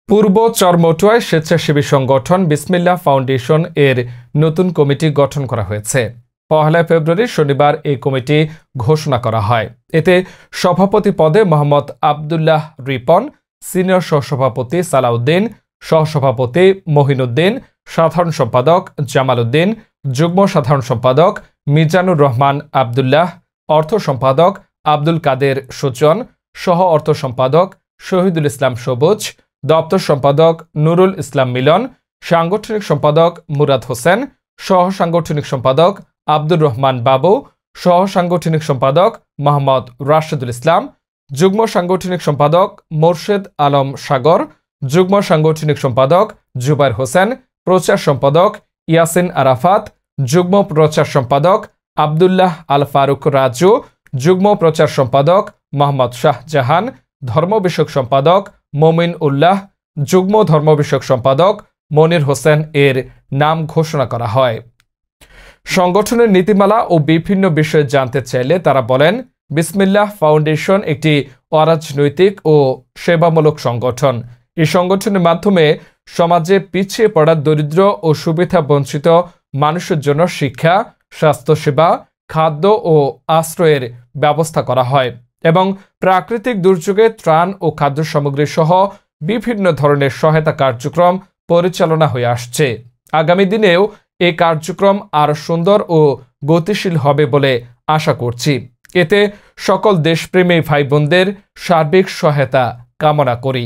পূর্ব চরমটুয়ায় স্বেচ্ছাসেবী সংগঠন বিসমিল্লাহ ফাউন্ডেশন এর নতুন কমিটি গঠন করা হয়েছে। ১ ফেব্রুয়ারি শনিবার এই কমিটি ঘোষণা করা হয়। এতে সভাপতি পদে মোহাম্মদ আবদুল্লাহ রিপন, সিনিয়র সহসভাপতি সালাউদ্দিন, সহসভাপতি মহিনুদ্দিন, সাধারণ সম্পাদক জামাল উদ্দিন, যুগ্ম সাধারণ সম্পাদক মিজানুর রহমান আবদুল্লাহ, অর্থ সম্পাদক আব্দুল কাদের সুজন, সহ অর্থ সম্পাদক শহীদুল ইসলাম সবুজ, দপ্তর সম্পাদক নুরুল ইসলাম মিলন, সাংগঠনিক সম্পাদক মুরাদ হোসেন, সহ সাংগঠনিক সম্পাদক আব্দুর রহমান বাবু, সহ সাংগঠনিক সম্পাদক মোহাম্মদ রাশেদুল ইসলাম, যুগ্ম সাংগঠনিক সম্পাদক মোর্শেদ আলম সাগর, যুগ্ম সাংগঠনিক সম্পাদক জুবাইর হোসেন, প্রচার সম্পাদক ইয়াসিন আরাফাত, যুগ্ম প্রচার সম্পাদক আবদুল্লাহ আল ফারুক রাজু, যুগ্ম প্রচার সম্পাদক মোহাম্মদ শাহজাহান, ধর্ম বিষয়ক সম্পাদক মমিন উল্লাহ, যুগ্ম ধর্ম বিষয়ক সম্পাদক মনির হোসেন এর নাম ঘোষণা করা হয়। সংগঠনের নীতিমালা ও বিভিন্ন বিষয়ে জানতে চাইলে তারা বলেন, বিসমিল্লাহ ফাউন্ডেশন একটি অরাজনৈতিক ও সেবামূলক সংগঠন। এই সংগঠনের মাধ্যমে সমাজে পিছিয়ে পড়া দরিদ্র ও সুবিধা বঞ্চিত মানুষের জন্য শিক্ষা, স্বাস্থ্যসেবা, খাদ্য ও আশ্রয়ের ব্যবস্থা করা হয় এবং প্রাকৃতিক দুর্যোগে ত্রাণ ও খাদ্য সামগ্রী সহ বিভিন্ন ধরনের সহায়তা কার্যক্রম পরিচালনা হয়ে আসছে। আগামী দিনেও এই কার্যক্রম আরও সুন্দর ও গতিশীল হবে বলে আশা করছি। এতে সকল দেশপ্রেমী ভাই বোনদের সার্বিক সহায়তা কামনা করি।